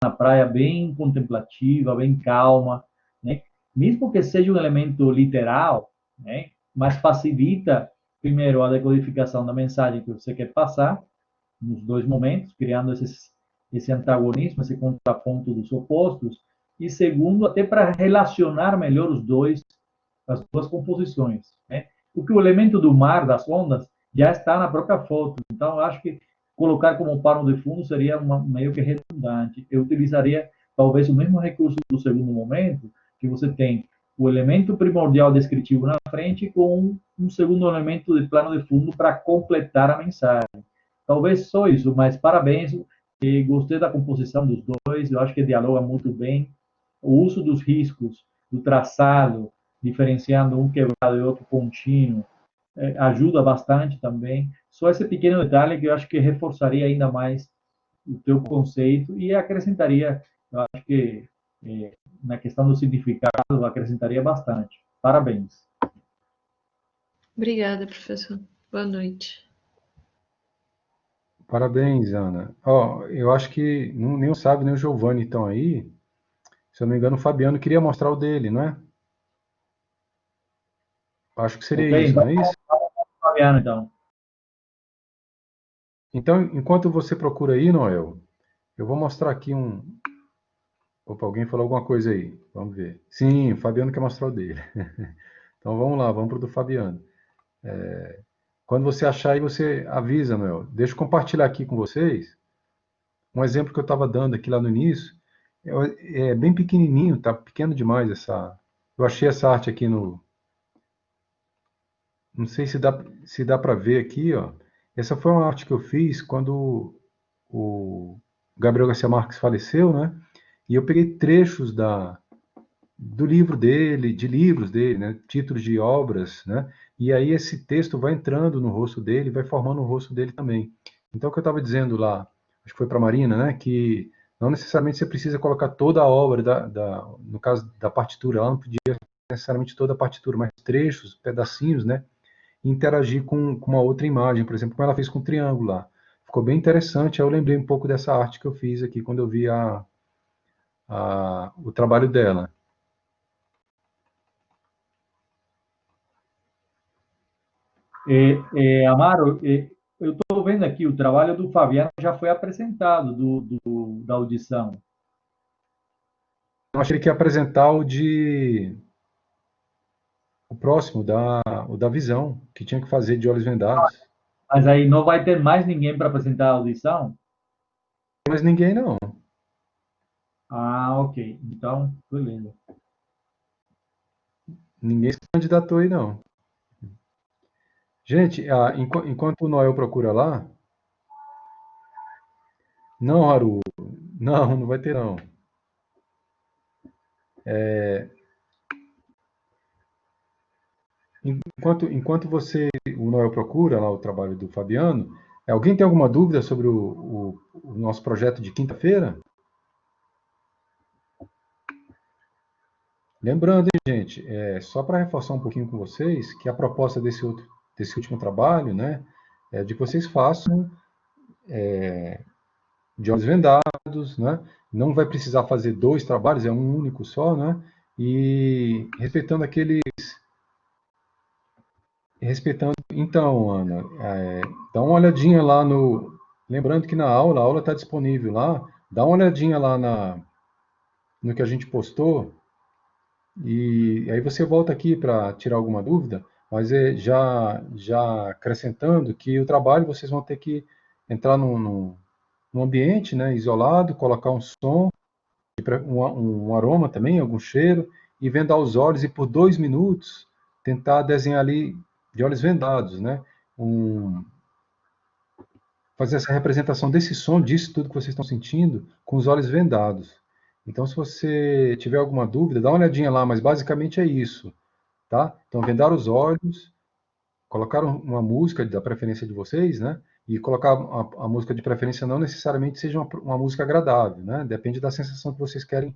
na praia bem contemplativa, bem calma, né? Mesmo que seja um elemento literal, né? Mas facilita, primeiro, a decodificação da mensagem que você quer passar, nos dois momentos, criando esse antagonismo, esse contraponto dos opostos, e segundo, até para relacionar melhor as duas composições, né? Porque o elemento do mar, das ondas, já está na própria foto, então eu acho que colocar como pano de fundo seria meio que redundante. Eu utilizaria talvez o mesmo recurso do segundo momento, que você tem o elemento primordial descritivo na frente com um segundo elemento de plano de fundo para completar a mensagem. Talvez só isso, mas parabéns. E gostei da composição dos dois, eu acho que dialoga muito bem. O uso dos riscos, do traçado, diferenciando um quebrado e outro contínuo, ajuda bastante também. Só esse pequeno detalhe que eu acho que reforçaria ainda mais o teu conceito e acrescentaria, eu acho que na questão do significado, acrescentaria bastante. Parabéns. Obrigada, professor. Boa noite. Parabéns, Ana. Ó, eu acho que nem o Sábio nem o Giovanni estão aí. Se eu não me engano, o Fabiano queria mostrar o dele, não é? Acho que seria Ok, isso, então, não é isso? Fabiano, então. Então, enquanto você procura aí, Noel, eu vou mostrar aqui um. Opa, alguém falou alguma coisa aí. Vamos ver. Sim, o Fabiano quer mostrar o dele. Então vamos lá, vamos para o do Fabiano. Quando você achar aí, você avisa, Noel. Deixa eu compartilhar aqui com vocês um exemplo que eu estava dando aqui lá no início. É bem pequenininho, tá pequeno demais essa. Eu achei essa arte aqui no. Não sei se dá para ver aqui, ó. Essa foi uma arte que eu fiz quando o Gabriel Garcia Marques faleceu, né? E eu peguei trechos do livro dele, de livros dele, né? Títulos de obras, né? E aí esse texto vai entrando no rosto dele, vai formando o rosto dele também. Então, o que eu estava dizendo lá, acho que foi para a Marina, né? Que não necessariamente você precisa colocar toda a obra, no caso da partitura, ela não podia necessariamente toda a partitura, mas trechos, pedacinhos, né? E interagir com uma outra imagem, por exemplo, como ela fez com o triângulo lá. Ficou bem interessante, aí eu lembrei um pouco dessa arte que eu fiz aqui quando eu vi o trabalho dela. Amaro, eu estou vendo aqui, o trabalho do Fabiano já foi apresentado da audição. Eu achei que ia apresentar o próximo, o da visão, que tinha que fazer de olhos vendados. Mas aí não vai ter mais ninguém para apresentar a audição? Mas ninguém não. Ah, ok. Então, beleza. Ninguém se candidatou aí, não. Gente, enquanto o Noel procura lá. Não, Haru. Não, não vai ter, não. Enquanto o Noel procura lá o trabalho do Fabiano, alguém tem alguma dúvida sobre o nosso projeto de quinta-feira? Lembrando, hein, gente, só para reforçar um pouquinho com vocês, que a proposta desse último trabalho, né, é de que vocês façam de olhos vendados, né, não vai precisar fazer dois trabalhos, é um único só, né, e então, Ana, dá uma olhadinha lá lembrando que a aula está disponível lá, dá uma olhadinha lá no que a gente postou, e aí você volta aqui para tirar alguma dúvida, mas já acrescentando que o trabalho vocês vão ter que entrar num ambiente, né, isolado, colocar um som, um aroma também, algum cheiro, e vendar os olhos e por 2 minutos tentar desenhar ali de olhos vendados, né, fazer essa representação desse som, disso tudo que vocês estão sentindo, com os olhos vendados. Então, se você tiver alguma dúvida, dá uma olhadinha lá, mas basicamente é isso, tá? Então, vendar os olhos, colocar uma música da preferência de vocês, né? E colocar a música de preferência não necessariamente seja uma música agradável, né? Depende da sensação que vocês querem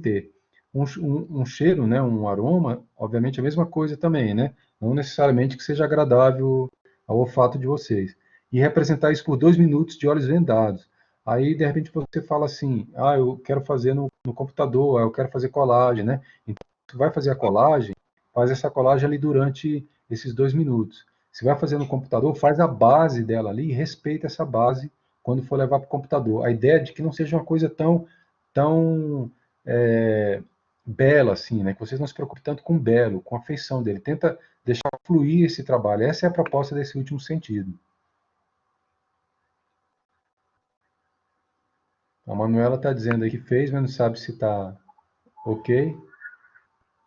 ter. Um cheiro, né? Um aroma, obviamente é a mesma coisa também, né? Não necessariamente que seja agradável ao olfato de vocês. E representar isso por 2 minutos de olhos vendados. Aí, de repente, você fala assim, eu quero fazer no computador, eu quero fazer colagem, né? Então, você vai fazer a colagem, faz essa colagem ali durante esses 2 minutos. Se vai fazer no computador, faz a base dela ali e respeita essa base quando for levar para o computador. A ideia é de que não seja uma coisa tão bela assim, né? Que vocês não se preocupem tanto com o belo, com a feição dele. Tenta deixar fluir esse trabalho. Essa é a proposta desse último sentido. A Manuela está dizendo aí que fez, mas não sabe se está ok.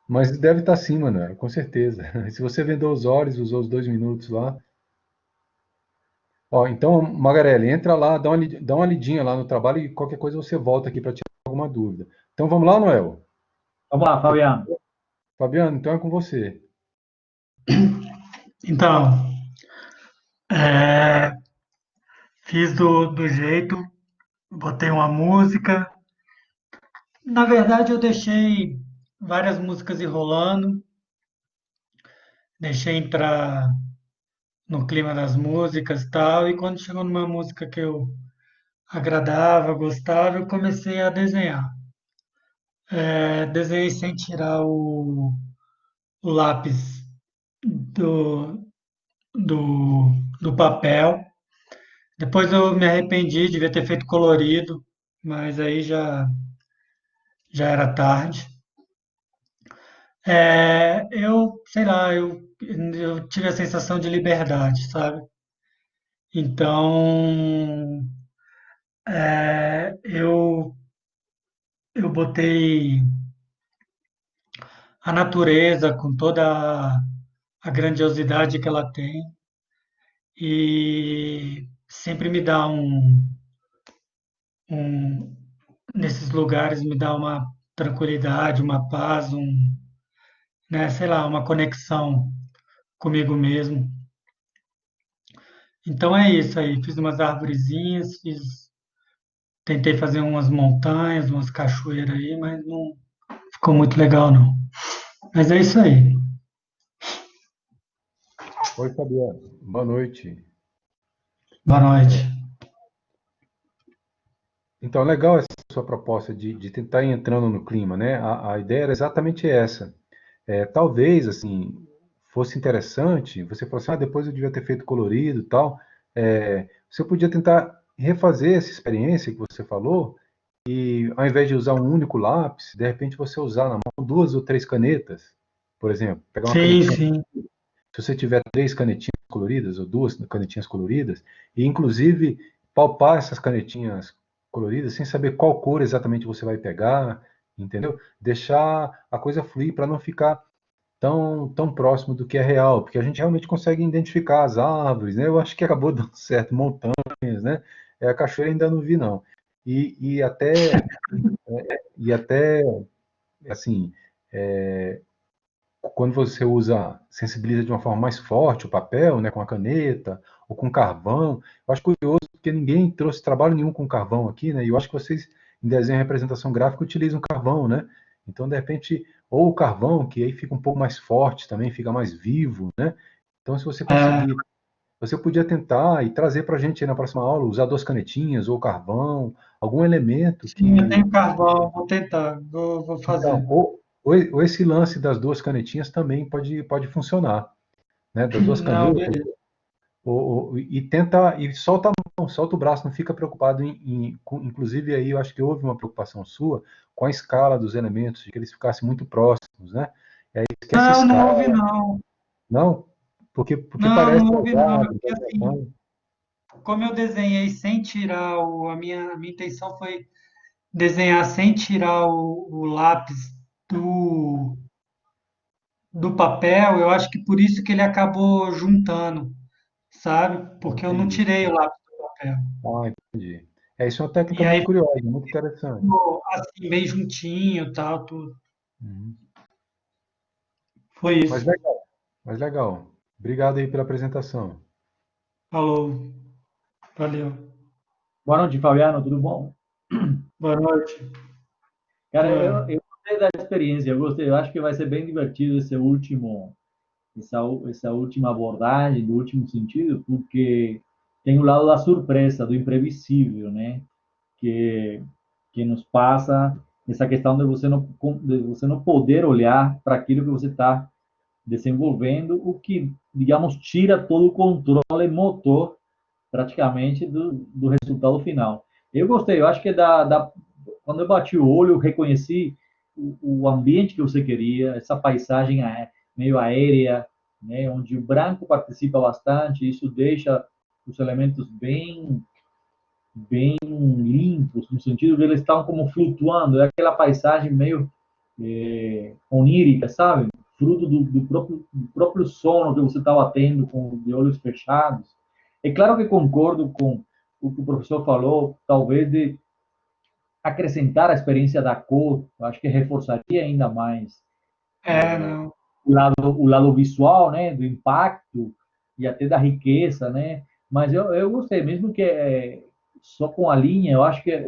Mas deve estar sim, Manuela, com certeza. Se você vendou os olhos, usou os 2 minutos lá. Ó, então, Magarelli, entra lá, dá uma lidinha lá no trabalho e qualquer coisa você volta aqui para tirar alguma dúvida. Então vamos lá, Noel? Vamos lá, Fabiano. Fabiano, então é com você. Então, é, fiz do jeito, botei uma música. Na verdade, eu deixei várias músicas enrolando, deixei entrar no clima das músicas e tal, e quando chegou numa música que eu agradava, gostava, eu comecei a desenhar. Desenhei sem tirar o lápis do, do, do papel. Depois eu me arrependi, devia ter feito colorido, mas aí já era tarde. Sei lá, eu tive a sensação de liberdade, sabe? Então, eu botei a natureza com toda a grandiosidade que ela tem e sempre me dá um, nesses lugares me dá uma tranquilidade, uma paz, né, sei lá, uma conexão comigo mesmo. Então é isso aí, fiz umas arvorezinhas, tentei fazer umas montanhas, umas cachoeiras aí, mas não ficou muito legal não. Mas é isso aí. Oi, Fabiano. Boa noite. Boa noite. Então, legal essa sua proposta de tentar ir entrando no clima, né? A ideia era exatamente essa. Talvez, assim, fosse interessante, você falou assim, depois eu devia ter feito colorido e tal. Você podia tentar refazer essa experiência que você falou e, ao invés de usar um único lápis, de repente você usar na mão 2 ou 3 canetas, por exemplo. Pegar uma Sim, canetinha, sim. se você tiver 3 canetinhas coloridas ou 2 canetinhas coloridas, e inclusive palpar essas canetinhas coloridas sem saber qual cor exatamente você vai pegar, entendeu? Deixar a coisa fluir para não ficar tão próximo do que é real, porque a gente realmente consegue identificar as árvores, né? Eu acho que acabou dando certo, montanhas, né? A cachoeira ainda não vi, não. E, e até, e até, assim, quando você sensibiliza de uma forma mais forte o papel, né, com a caneta ou com carvão, eu acho curioso porque ninguém trouxe trabalho nenhum com carvão aqui, né? E eu acho que vocês em desenho e representação gráfica utilizam carvão, né? Então, de repente, ou o carvão, que aí fica um pouco mais forte também, fica mais vivo, né? Então, se você É, conseguir, você podia tentar e trazer para a gente aí na próxima aula, usar 2 canetinhas ou carvão, algum elemento sim, eu que. tenho carvão, vou tentar, vou Então, fazer. ou esse lance das 2 canetinhas também pode funcionar, né? Das duas Não, canetas, beleza. e tenta, e solta a mão, solta o braço, não fica preocupado inclusive aí eu acho que houve uma preocupação sua com a escala dos elementos, de que eles ficassem muito próximos, né? E aí esquece a Não, não houve escala, não. não? Porque Não, parece não as houve não. É árvores, porque as assim, montanhas. como eu desenhei sem tirar a minha intenção foi desenhar sem tirar o lápis do, do papel, eu acho que por isso que ele acabou juntando, sabe? Porque eu não Entendi. tirei o lápis do papel. Entendi. Isso é uma técnica E muito aí curiosa, muito interessante. ficou assim, bem juntinho, tal, tudo. Uhum. Foi Mas isso. legal, mas legal. Obrigado aí pela apresentação. Falou. Valeu. Boa noite, Fabiano, tudo bom? Boa noite. Cara, Boa. eu gostei da experiência, eu gostei, eu acho que vai ser bem divertido essa última abordagem, do último sentido, porque tem o lado da surpresa, do imprevisível, né? que, que nos passa essa questão de você não poder olhar para aquilo que você está desenvolvendo, o que, digamos, tira todo o controle motor praticamente do resultado final. Eu gostei, eu acho que quando eu bati o olho, eu reconheci o ambiente que você queria, essa paisagem meio aérea, né, onde o branco participa bastante, isso deixa os elementos bem limpos, no sentido de eles estão como flutuando, é aquela paisagem meio onírica, sabe? Fruto do próprio sono que você estava tendo de olhos fechados. É claro que concordo com o que o professor falou, talvez de acrescentar a experiência da cor, acho que reforçaria ainda mais Não. o lado visual, né, do impacto e até da riqueza, né? Mas eu gostei, mesmo que só com a linha, eu acho que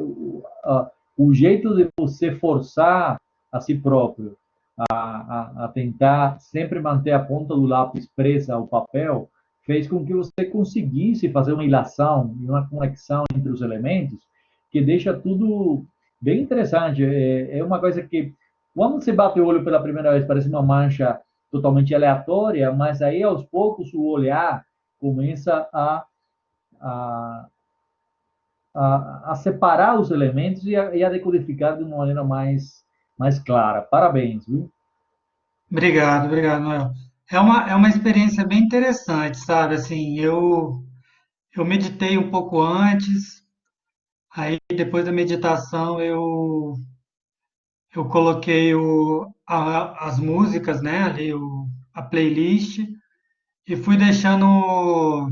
o jeito de você forçar a si próprio a tentar sempre manter a ponta do lápis presa ao papel, fez com que você conseguisse fazer uma ilação e uma conexão entre os elementos que deixa tudo bem interessante. É uma coisa que, quando você bate o olho pela primeira vez, parece uma mancha totalmente aleatória, mas aí aos poucos o olhar começa a, a separar os elementos e a decodificar de uma maneira mais clara. Parabéns, viu? Obrigado, obrigado, Noel. É uma experiência bem interessante, sabe? Assim, eu meditei um pouco antes, aí depois da meditação eu coloquei as músicas, né, ali, a playlist, e fui deixando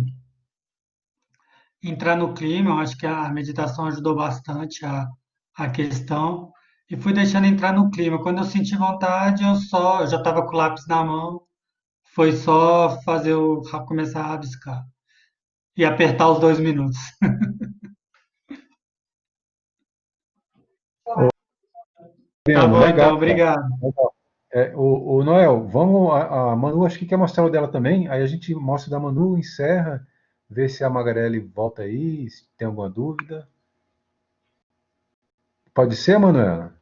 entrar no clima. Eu acho que a meditação ajudou bastante a questão, e fui deixando entrar no clima. Quando eu senti vontade, eu já estava com o lápis na mão, foi só começar a rabiscar e apertar os 2 minutos. Tá Adriano, bom, então, legal, cara. obrigado. Legal. O Noel, vamos, a Manu acho que quer mostrar o dela também, aí a gente mostra o da Manu, encerra, vê se a Magarelli volta aí, se tem alguma dúvida. Pode ser, Manuela?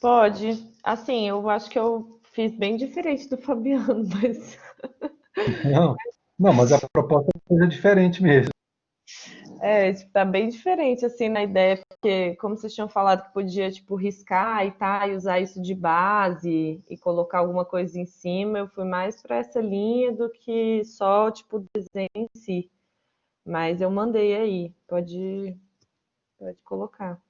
Pode. Assim, eu acho que eu fiz bem diferente do Fabiano, mas Não, não, mas a proposta é coisa diferente mesmo. tipo, tá bem diferente assim na ideia, porque como vocês tinham falado que podia tipo riscar e tá, e usar isso de base e colocar alguma coisa em cima, eu fui mais para essa linha do que só tipo o desenho em si. Mas eu mandei aí, pode colocar.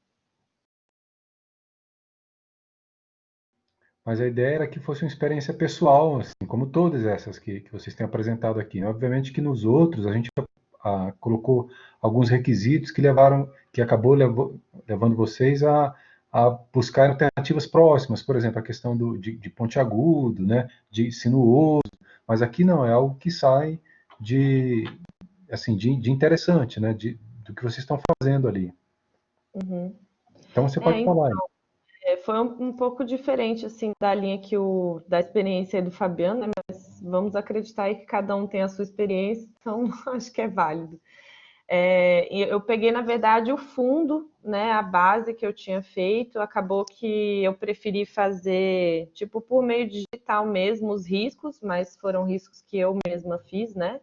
Mas a ideia era que fosse uma experiência pessoal, assim, como todas essas que vocês têm apresentado aqui. Obviamente que nos outros a gente colocou alguns requisitos que acabou levando vocês a buscar alternativas próximas, por exemplo, a questão de pontiagudo, né, de sinuoso, mas aqui não, é algo que sai de, assim, de interessante, né, do que vocês estão fazendo ali. Uhum. Então você pode É, falar aí. foi um pouco diferente assim da linha da experiência do Fabiano, né? Mas vamos acreditar aí que cada um tem a sua experiência, então acho que é válido. E eu peguei, na verdade, o fundo, né, a base que eu tinha feito, acabou que eu preferi fazer, tipo, por meio digital mesmo, os riscos, mas foram riscos que eu mesma fiz, né?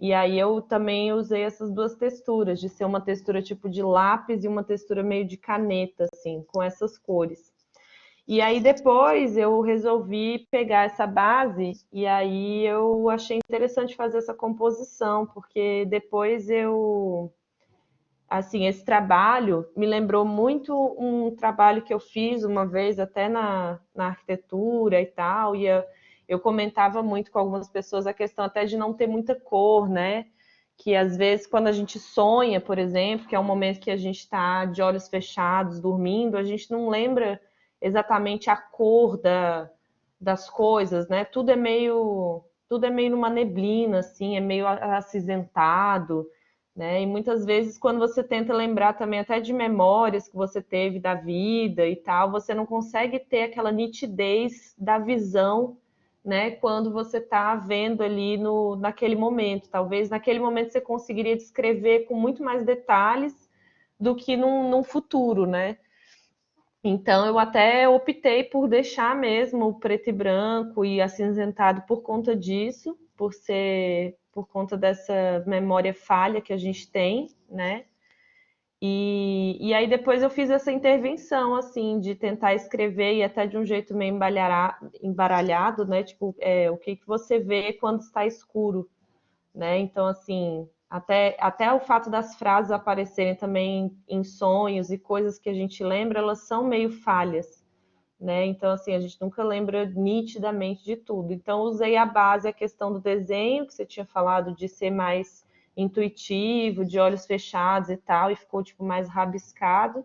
E aí eu também usei essas duas texturas, de ser uma textura tipo de lápis e uma textura meio de caneta, assim, com essas cores. E aí depois eu resolvi pegar essa base e aí eu achei interessante fazer essa composição, porque depois assim, esse trabalho me lembrou muito um trabalho que eu fiz uma vez até na arquitetura e tal, eu comentava muito com algumas pessoas a questão até de não ter muita cor, né? Que às vezes quando a gente sonha, por exemplo, que é um momento que a gente está de olhos fechados, dormindo, a gente não lembra exatamente a cor das coisas, né? Tudo é meio numa neblina, assim, é meio acinzentado, né? E muitas vezes, quando você tenta lembrar também até de memórias que você teve da vida e tal, você não consegue ter aquela nitidez da visão, né? Quando você está vendo ali naquele momento. Talvez naquele momento você conseguiria descrever com muito mais detalhes, do que num futuro, né? Então, eu até optei por deixar mesmo o preto e branco e acinzentado por conta disso, por conta dessa memória falha que a gente tem, né? E aí depois eu fiz essa intervenção, assim, de tentar escrever e até de um jeito meio embaralhado, né? Tipo, o que que você vê quando está escuro, né? Então, assim, até o fato das frases aparecerem também em sonhos e coisas que a gente lembra, elas são meio falhas, né? Então, assim, a gente nunca lembra nitidamente de tudo. Então, usei a base, a questão do desenho, que você tinha falado de ser mais intuitivo, de olhos fechados e tal, e ficou, tipo, mais rabiscado.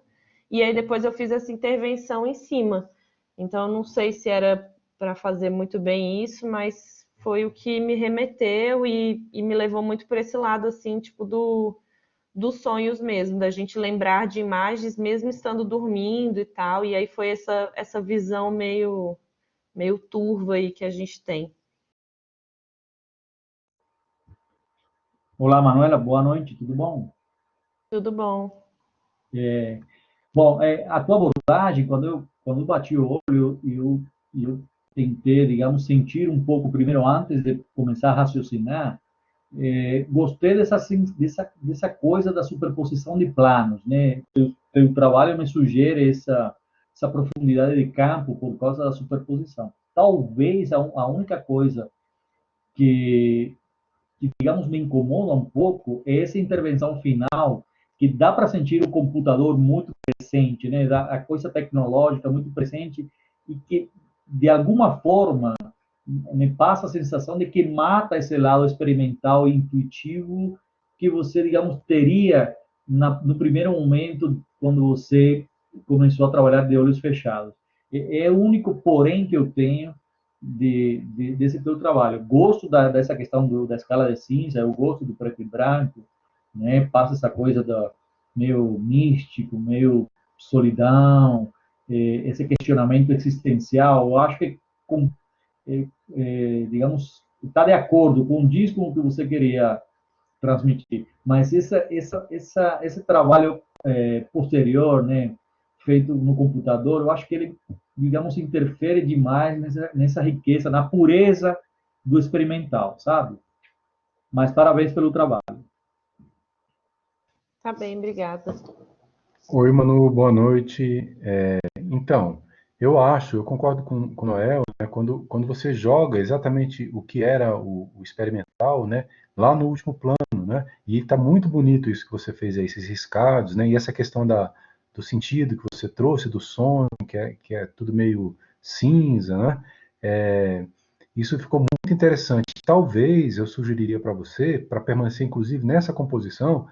E aí, depois eu fiz essa intervenção em cima. Então, eu não sei se era para fazer muito bem isso, mas foi o que me remeteu e me levou muito por esse lado, assim, tipo, dos sonhos mesmo, da gente lembrar de imagens mesmo estando dormindo e tal, e aí foi essa visão meio turva aí que a gente tem. Olá, Manuela, boa noite, tudo bom? Tudo bom. Bom, a tua abordagem, quando eu bati o olho, eu tentei, digamos, sentir um pouco primeiro, antes de começar a raciocinar, gostei dessa coisa da superposição de planos, né? Teu trabalho me sugere essa profundidade de campo por causa da superposição. Talvez a única coisa que, digamos, me incomoda um pouco é essa intervenção final, que dá para sentir o computador muito presente, né? A coisa tecnológica muito presente e que, de alguma forma, me passa a sensação de que mata esse lado experimental e intuitivo que você, digamos, teria no primeiro momento quando você começou a trabalhar de olhos fechados. É o único porém que eu tenho desse teu trabalho. Gosto dessa questão da escala de cinza, eu gosto do preto e branco, né? Passa essa coisa da meio místico, meio solidão, esse questionamento existencial. Eu acho que com digamos, está de acordo, condiz com o que você queria transmitir. Mas esse trabalho posterior, né, feito no computador, eu acho que ele, digamos, interfere demais nessa riqueza, na pureza do experimental, sabe? Mas parabéns pelo trabalho. Tá bem, obrigada. Oi, Manu, boa noite. Então, eu concordo com o Noel, né, quando você joga exatamente o que era o experimental, né, lá no último plano, né, e está muito bonito isso que você fez aí, esses riscados, né, e essa questão do sentido que você trouxe, do som, que é tudo meio cinza, né, isso ficou muito interessante. Talvez eu sugeriria para você, para permanecer inclusive nessa composição,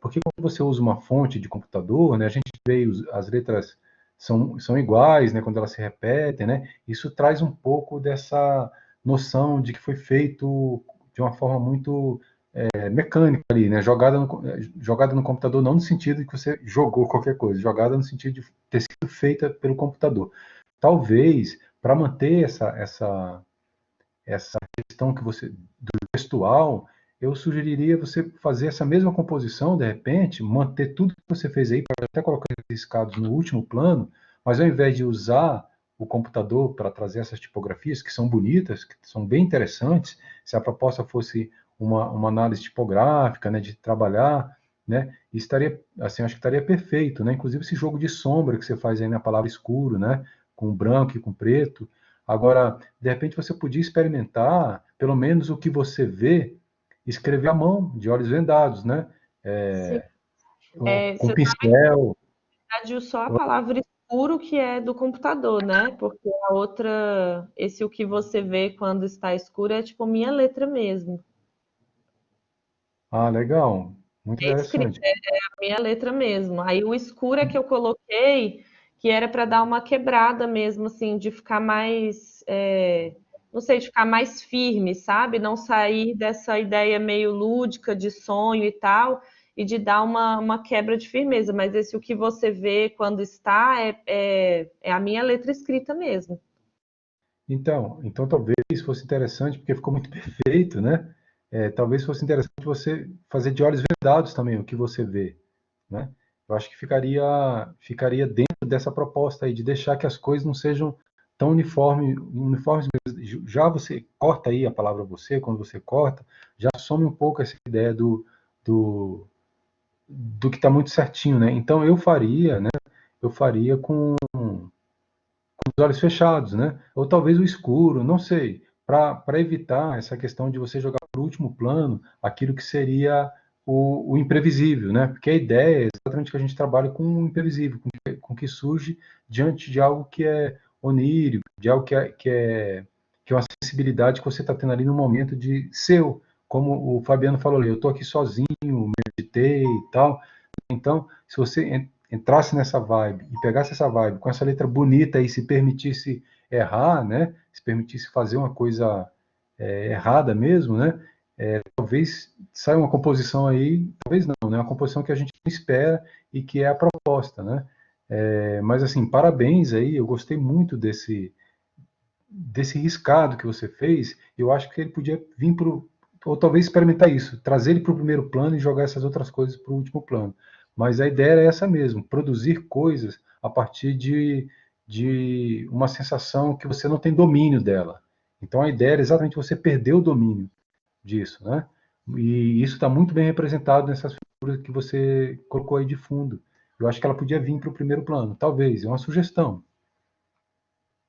porque quando você usa uma fonte de computador, né, a gente vê as letras são iguais, né, quando elas se repetem, né, isso traz um pouco dessa noção de que foi feito de uma forma muito mecânica ali, né, jogada no computador, não no sentido de que você jogou qualquer coisa, jogada no sentido de ter sido feita pelo computador. Talvez, para manter essa questão que você do gestual, eu sugeriria você fazer essa mesma composição, de repente, manter tudo que você fez aí, para até colocar esses riscados no último plano, mas ao invés de usar o computador para trazer essas tipografias, que são bonitas, que são bem interessantes, se a proposta fosse uma análise tipográfica, né, de trabalhar, né, estaria, assim, acho que estaria perfeito, né, inclusive esse jogo de sombra que você faz aí na palavra escuro, né, com branco e com preto. Agora, de repente você podia experimentar, pelo menos o que você vê, escrever à mão, de olhos vendados, né? Sim. Com Você pincel. sabe só a palavra escuro que é do computador, né? Porque a outra, esse o que você vê quando está escuro é tipo minha letra mesmo. Ah, legal. Muito É escrita, interessante. a minha letra mesmo. Aí o escuro é que eu coloquei, que era para dar uma quebrada mesmo, assim, de ficar mais, não sei, de ficar mais firme, sabe? Não sair dessa ideia meio lúdica de sonho e tal, e de dar uma quebra de firmeza. Mas esse o que você vê quando está é a minha letra escrita mesmo. Então talvez fosse interessante, porque ficou muito perfeito, né? Talvez fosse interessante você fazer de olhos vendados também o que você vê, né? Eu acho que ficaria dentro dessa proposta aí, de deixar que as coisas não sejam tão uniformes mesmo. Já você corta aí a palavra você, quando você corta, já some um pouco essa ideia do, do que está muito certinho, né? Então eu faria, né? Eu faria com os olhos fechados, né? Ou talvez o escuro, não sei, para evitar essa questão de você jogar para o último plano aquilo que seria o imprevisível, né? Porque a ideia é exatamente que a gente trabalhe com o imprevisível, com o que surge diante de algo que é onírico, de algo que é uma sensibilidade que você está tendo ali no momento de seu, como o Fabiano falou ali, eu estou aqui sozinho, meditei e tal. Então, se você entrasse nessa vibe e pegasse essa vibe com essa letra bonita e se permitisse errar, né? Se permitisse fazer uma coisa errada mesmo, né? Talvez saia uma composição aí, talvez não, né? Uma composição que a gente não espera e que é a proposta, né? Mas assim, parabéns aí, eu gostei muito desse riscado que você fez. Eu acho que ele podia vir para ou talvez experimentar isso, trazer ele para o primeiro plano e jogar essas outras coisas para o último plano. Mas a ideia era essa mesmo, produzir coisas a partir de uma sensação que você não tem domínio dela. Então a ideia era exatamente você perder o domínio disso, né? E isso está muito bem representado nessas figuras que você colocou aí de fundo. Eu acho que ela podia vir para o primeiro plano, talvez, é uma sugestão.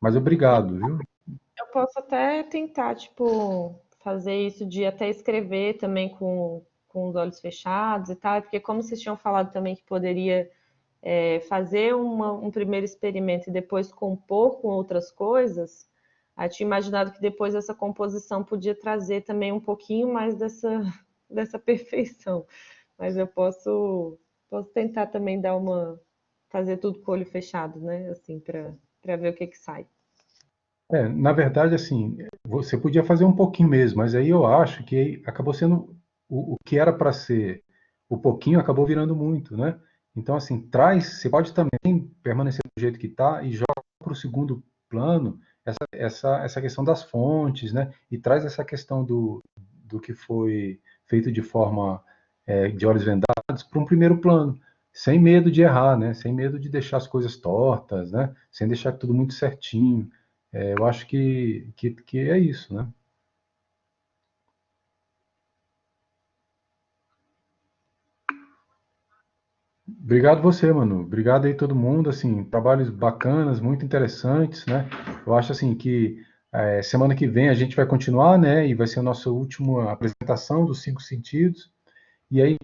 Mas obrigado, viu? Eu posso até tentar, tipo, fazer isso de até escrever também com os olhos fechados e tal, porque como vocês tinham falado também que poderia fazer um primeiro experimento e depois compor com outras coisas, eu tinha imaginado que depois essa composição podia trazer também um pouquinho mais dessa perfeição. Mas eu posso tentar também fazer tudo com o olho fechado, né? Assim, para ver o que sai. Na verdade, assim, você podia fazer um pouquinho mesmo, mas aí eu acho que acabou sendo o que era para ser o pouquinho acabou virando muito, né? Então, assim, você pode também permanecer do jeito que está e joga para o segundo plano essa questão das fontes, né? E traz essa questão do que foi feito de forma de olhos vendados para um primeiro plano, sem medo de errar, né? Sem medo de deixar as coisas tortas, né? Sem deixar tudo muito certinho. Eu acho que é isso, né? Obrigado você, mano. Obrigado aí todo mundo, assim, trabalhos bacanas, muito interessantes, né? Eu acho assim que semana que vem a gente vai continuar, né? E vai ser a nossa última apresentação dos cinco sentidos. E aí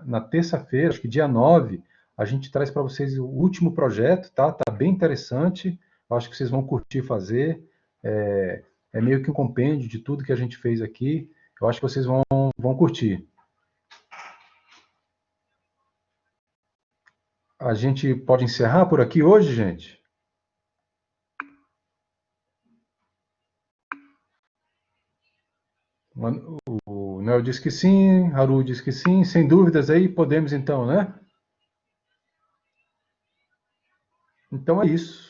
na terça-feira, acho que dia 9, a gente traz para vocês o último projeto, tá? Tá bem interessante. Eu acho que vocês vão curtir fazer. É meio que um compêndio de tudo que a gente fez aqui. Eu acho que vocês vão curtir. A gente pode encerrar por aqui hoje, gente? O Nel diz que sim, Haru diz que sim, sem dúvidas aí, podemos então, né? Então é isso.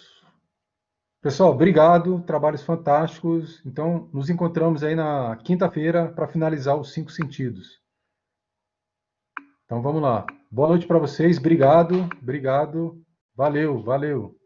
Pessoal, obrigado, trabalhos fantásticos. Então, nos encontramos aí na quinta-feira para finalizar os cinco sentidos. Então vamos lá. Boa noite para vocês, obrigado, obrigado. Valeu, valeu.